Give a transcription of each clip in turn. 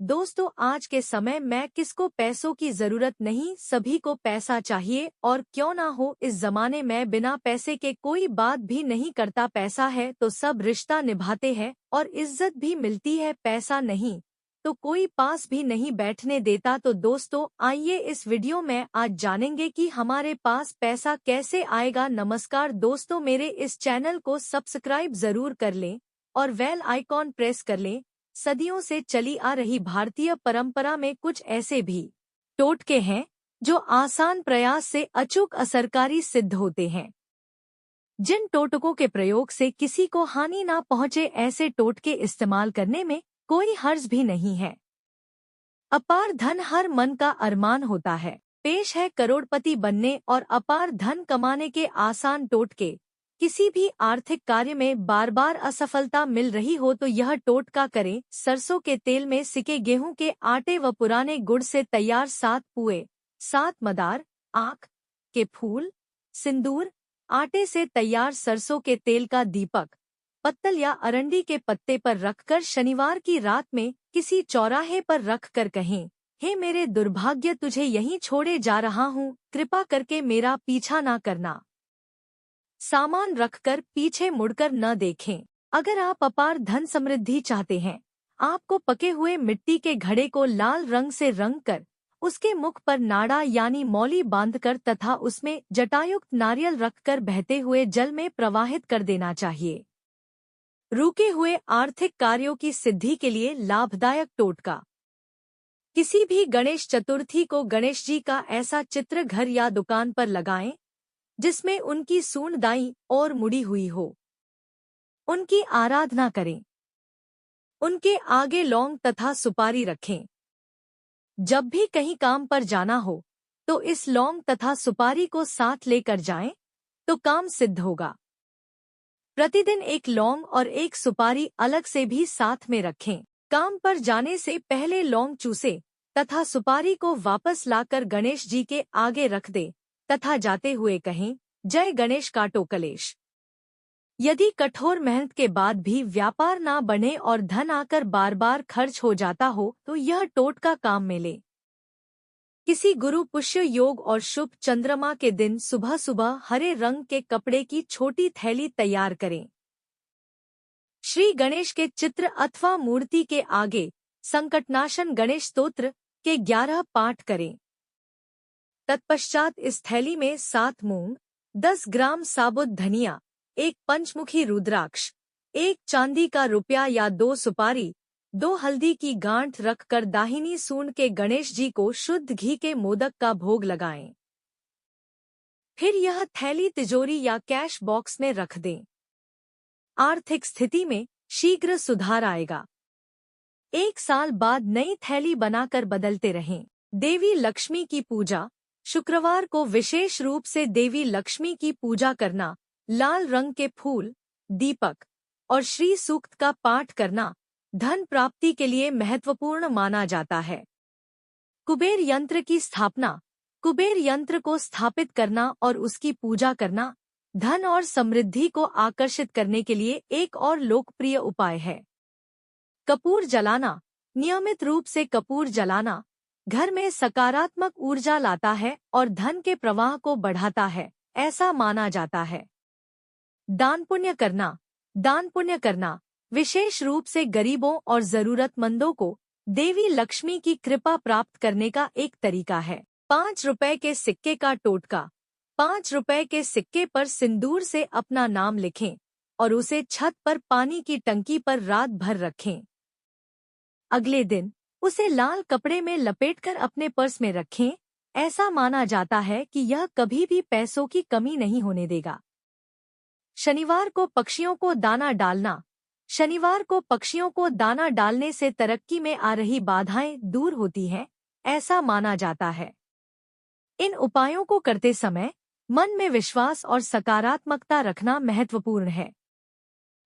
दोस्तों, आज के समय में किसको पैसों की जरूरत नहीं, सभी को पैसा चाहिए। और क्यों ना हो, इस जमाने में बिना पैसे के कोई बात भी नहीं करता। पैसा है तो सब रिश्ता निभाते हैं और इज्जत भी मिलती है। पैसा नहीं तो कोई पास भी नहीं बैठने देता। तो दोस्तों, आइए इस वीडियो में आज जानेंगे कि हमारे पास पैसा कैसे आएगा। नमस्कार दोस्तों, मेरे इस चैनल को सब्सक्राइब जरूर कर लें और बेल आइकॉन प्रेस कर लें। सदियों से चली आ रही भारतीय परंपरा में कुछ ऐसे भी टोटके हैं जो आसान प्रयास से अचूक असरकारी सिद्ध होते हैं। जिन टोटकों के प्रयोग से किसी को हानि ना पहुंचे, ऐसे टोटके इस्तेमाल करने में कोई हर्ज भी नहीं है। अपार धन हर मन का अरमान होता है। पेश है करोड़पति बनने और अपार धन कमाने के आसान टोटके। किसी भी आर्थिक कार्य में बार बार असफलता मिल रही हो तो यह टोटका करें। सरसों के तेल में सिके गेहूं के आटे व पुराने गुड़ से तैयार 7 पुए, 7 मदार, आँख के फूल, सिंदूर, आटे से तैयार सरसों के तेल का दीपक पत्तल या अरंडी के पत्ते पर रखकर शनिवार की रात में किसी चौराहे पर रखकर कहें, हे मेरे दुर्भाग्य, तुझे यहीं छोड़े जा रहा हूँ, कृपा करके मेरा पीछा ना करना। सामान रखकर पीछे मुड़कर न देखें। अगर आप अपार धन समृद्धि चाहते हैं, आपको पके हुए मिट्टी के घड़े को लाल रंग से रंग कर उसके मुख पर नाड़ा यानी मौली बांधकर तथा उसमें जटायुक्त नारियल रखकर बहते हुए जल में प्रवाहित कर देना चाहिए। रुके हुए आर्थिक कार्यों की सिद्धि के लिए लाभदायक टोटका। किसी भी गणेश चतुर्थी को गणेश जी का ऐसा चित्र घर या दुकान पर लगाएं जिसमें उनकी सूंड दाईं ओर मुड़ी हुई हो। उनकी आराधना करें। उनके आगे लौंग तथा सुपारी रखें। जब भी कहीं काम पर जाना हो तो इस लौंग तथा सुपारी को साथ लेकर जाएं तो काम सिद्ध होगा। प्रतिदिन एक लौंग और एक सुपारी अलग से भी साथ में रखें। काम पर जाने से पहले लौंग चूसे तथा सुपारी को वापस लाकर गणेश जी के आगे रख दे तथा जाते हुए कहें, जय गणेश काटो कलेश। यदि कठोर मेहनत के बाद भी व्यापार ना बढ़े और धन आकर बार बार खर्च हो जाता हो तो यह टोटका काम में ले। किसी गुरु पुष्य योग और शुभ चंद्रमा के दिन सुबह सुबह हरे रंग के कपड़े की छोटी थैली तैयार करें। श्री गणेश के चित्र अथवा मूर्ति के आगे संकटनाशन गणेश स्तोत्र के 11 पाठ करें। तत्पश्चात इस थैली में 7 मूंग, 10 ग्राम साबुत धनिया, 1 पंचमुखी रुद्राक्ष, 1 चांदी का रुपया या 2 सुपारी, 2 हल्दी की गांठ रखकर दाहिनी सूंड के गणेश जी को शुद्ध घी के मोदक का भोग लगाएं। फिर यह थैली तिजोरी या कैश बॉक्स में रख दें। आर्थिक स्थिति में शीघ्र सुधार आएगा। 1 साल बाद नई थैली बनाकर बदलते रहें। देवी लक्ष्मी की पूजा। शुक्रवार को विशेष रूप से देवी लक्ष्मी की पूजा करना, लाल रंग के फूल, दीपक और श्री सूक्त का पाठ करना धन प्राप्ति के लिए महत्वपूर्ण माना जाता है। कुबेर यंत्र की स्थापना। कुबेर यंत्र को स्थापित करना और उसकी पूजा करना धन और समृद्धि को आकर्षित करने के लिए एक और लोकप्रिय उपाय है। कपूर जलाना। नियमित रूप से कपूर जलाना घर में सकारात्मक ऊर्जा लाता है और धन के प्रवाह को बढ़ाता है, ऐसा माना जाता है। दान पुण्य करना। दान पुण्य करना विशेष रूप से गरीबों और जरूरतमंदों को देवी लक्ष्मी की कृपा प्राप्त करने का एक तरीका है। 5 रुपए के सिक्के का टोटका। 5 रुपए के सिक्के पर सिंदूर से अपना नाम लिखें और उसे छत पर पानी की टंकी पर रात भर रखें। अगले दिन उसे लाल कपड़े में लपेटकर अपने पर्स में रखें। ऐसा माना जाता है कि यह कभी भी पैसों की कमी नहीं होने देगा। शनिवार को पक्षियों को दाना डालना। शनिवार को पक्षियों को दाना डालने से तरक्की में आ रही बाधाएं दूर होती हैं, ऐसा माना जाता है। इन उपायों को करते समय मन में विश्वास और सकारात्मकता रखना महत्वपूर्ण है।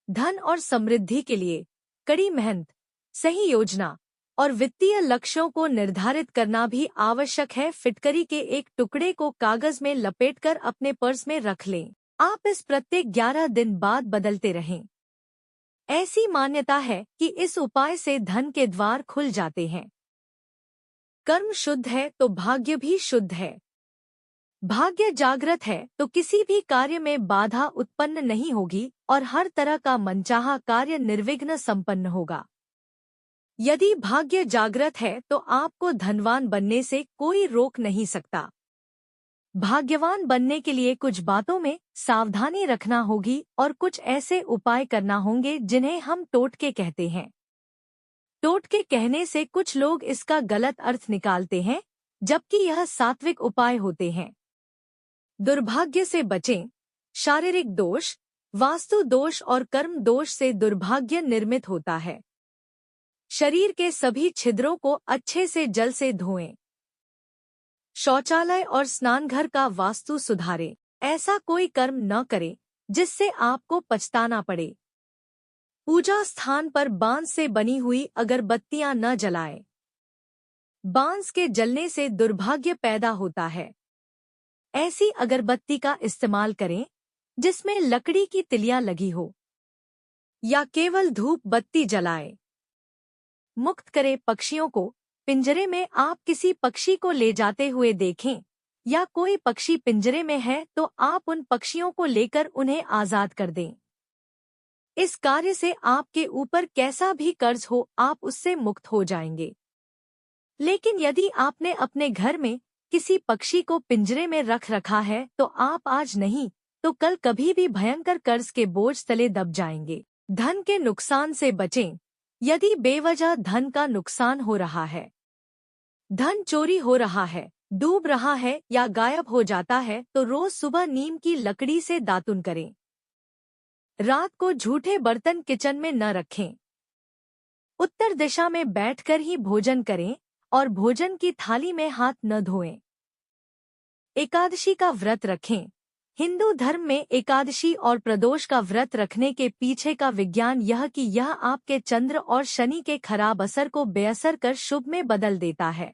धन और समृद्धि के लिए कड़ी मेहनत, सही योजना और वित्तीय लक्ष्यों को निर्धारित करना भी आवश्यक है। फिटकरी के एक टुकड़े को कागज में लपेटकर अपने पर्स में रख लें। आप इस प्रत्येक 11 दिन बाद बदलते रहें। ऐसी मान्यता है कि इस उपाय से धन के द्वार खुल जाते हैं। कर्म शुद्ध है तो भाग्य भी शुद्ध है। भाग्य जागृत है तो किसी भी कार्य में बाधा उत्पन्न नहीं होगी और हर तरह का मनचाहा कार्य निर्विघ्न संपन्न होगा। यदि भाग्य जागृत है तो आपको धनवान बनने से कोई रोक नहीं सकता। भाग्यवान बनने के लिए कुछ बातों में सावधानी रखना होगी और कुछ ऐसे उपाय करना होंगे जिन्हें हम टोटके कहते हैं। टोटके कहने से कुछ लोग इसका गलत अर्थ निकालते हैं, जबकि यह सात्विक उपाय होते हैं। दुर्भाग्य से बचें। शारीरिक दोष, वास्तु दोष और कर्म दोष से दुर्भाग्य निर्मित होता है। शरीर के सभी छिद्रों को अच्छे से जल से धोएं। शौचालय और स्नानघर का वास्तु सुधारें। ऐसा कोई कर्म न करें जिससे आपको पछताना पड़े। पूजा स्थान पर बांस से बनी हुई अगरबत्तियां न जलाएं। बांस के जलने से दुर्भाग्य पैदा होता है। ऐसी अगरबत्ती का इस्तेमाल करें जिसमें लकड़ी की तिलियां लगी हो, या केवल धूप बत्ती जलाएं। मुक्त करें पक्षियों को। पिंजरे में आप किसी पक्षी को ले जाते हुए देखें या कोई पक्षी पिंजरे में है तो आप उन पक्षियों को लेकर उन्हें आजाद कर दें। इस कार्य से आपके ऊपर कैसा भी कर्ज हो आप उससे मुक्त हो जाएंगे। लेकिन यदि आपने अपने घर में किसी पक्षी को पिंजरे में रख रखा है तो आप आज नहीं तो कल कभी भी भयंकर कर्ज के बोझ तले दब जाएंगे। धन के नुकसान से बचें। यदि बेवजह धन का नुकसान हो रहा है, धन चोरी हो रहा है, डूब रहा है या गायब हो जाता है तो रोज सुबह नीम की लकड़ी से दातुन करें। रात को झूठे बर्तन किचन में न रखें। उत्तर दिशा में बैठकर ही भोजन करें और भोजन की थाली में हाथ न धोएं। एकादशी का व्रत रखें। हिंदू धर्म में एकादशी और प्रदोष का व्रत रखने के पीछे का विज्ञान यह कि यह आपके चंद्र और शनि के खराब असर को बेअसर कर शुभ में बदल देता है।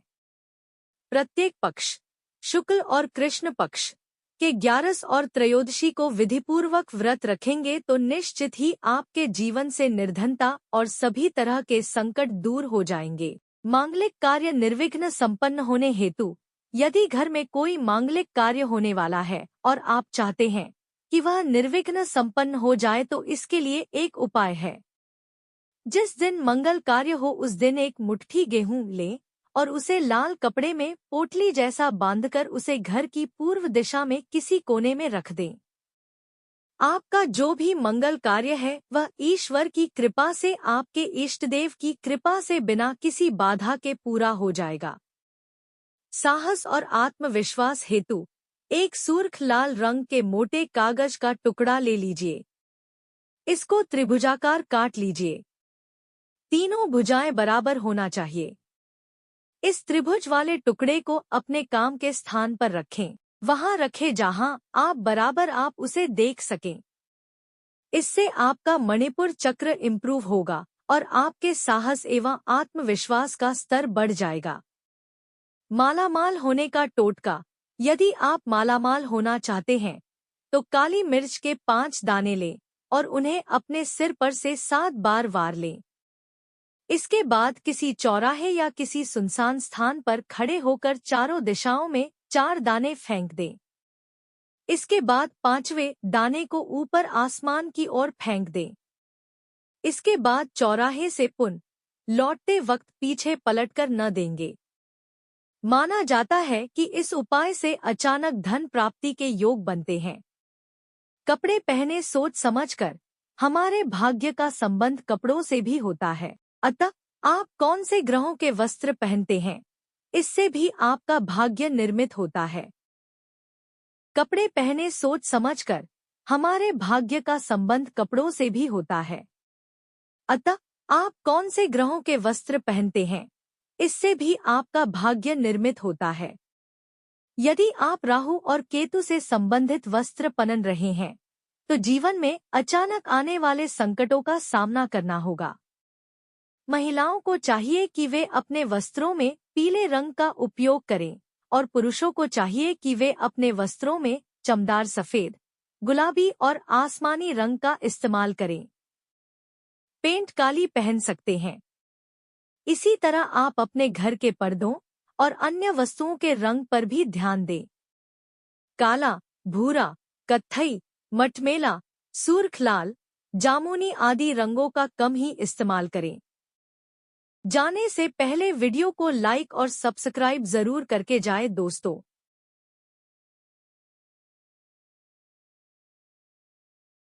प्रत्येक पक्ष, शुक्ल और कृष्ण पक्ष के 11 और त्रयोदशी को विधिपूर्वक व्रत रखेंगे तो निश्चित ही आपके जीवन से निर्धनता और सभी तरह के संकट दूर हो जाएंगे। मांगलिक कार्य निर्विघ्न संपन्न होने हेतु यदि घर में कोई मांगलिक कार्य होने वाला है और आप चाहते हैं कि वह निर्विघ्न संपन्न हो जाए तो इसके लिए एक उपाय है। जिस दिन मंगल कार्य हो उस दिन एक मुट्ठी गेहूं लें और उसे लाल कपड़े में पोटली जैसा बांधकर उसे घर की पूर्व दिशा में किसी कोने में रख दें। आपका जो भी मंगल कार्य है वह ईश्वर की कृपा से, आपके इष्टदेव की कृपा से बिना किसी बाधा के पूरा हो जाएगा। साहस और आत्मविश्वास हेतु एक सुर्ख लाल रंग के मोटे कागज का टुकड़ा ले लीजिए। इसको त्रिभुजाकार काट लीजिए। तीनों भुजाएं बराबर होना चाहिए। इस त्रिभुज वाले टुकड़े को अपने काम के स्थान पर रखें। वहां रखें जहां आप बराबर आप उसे देख सकें। इससे आपका मणिपुर चक्र इम्प्रूव होगा और आपके साहस एवं आत्मविश्वास का स्तर बढ़ जाएगा। मालामाल होने का टोटका। यदि आप मालामाल होना चाहते हैं तो काली मिर्च के 5 दाने लें और उन्हें अपने सिर पर से 7 बार वार लें। इसके बाद किसी चौराहे या किसी सुनसान स्थान पर खड़े होकर चारों दिशाओं में 4 दाने फेंक दें। इसके बाद 5वें दाने को ऊपर आसमान की ओर फेंक दें। इसके बाद चौराहे से पुनः लौटते वक्त पीछे पलटकर न देंगे। माना जाता है कि इस उपाय से अचानक धन प्राप्ति के योग बनते हैं। कपड़े पहने सोच समझकर। हमारे भाग्य का संबंध कपड़ों से भी होता है। अतः आप कौन से ग्रहों के वस्त्र पहनते हैं इससे भी आपका भाग्य निर्मित होता है। कपड़े पहने सोच समझकर। हमारे भाग्य का संबंध कपड़ों से भी होता है। अतः आप कौन से ग्रहों के वस्त्र पहनते हैं इससे भी आपका भाग्य निर्मित होता है। यदि आप राहु और केतु से संबंधित वस्त्र पहन रहे हैं तो जीवन में अचानक आने वाले संकटों का सामना करना होगा। महिलाओं को चाहिए कि वे अपने वस्त्रों में पीले रंग का उपयोग करें और पुरुषों को चाहिए कि वे अपने वस्त्रों में चमकदार सफेद, गुलाबी और आसमानी रंग का इस्तेमाल करें। पेंट काली पहन सकते हैं। इसी तरह आप अपने घर के पर्दों और अन्य वस्तुओं के रंग पर भी ध्यान दें। काला, भूरा, कत्थई, मटमैला, सुर्ख लाल, जामुनी आदि रंगों का कम ही इस्तेमाल करें। जाने से पहले वीडियो को लाइक और सब्सक्राइब जरूर करके जाएं दोस्तों।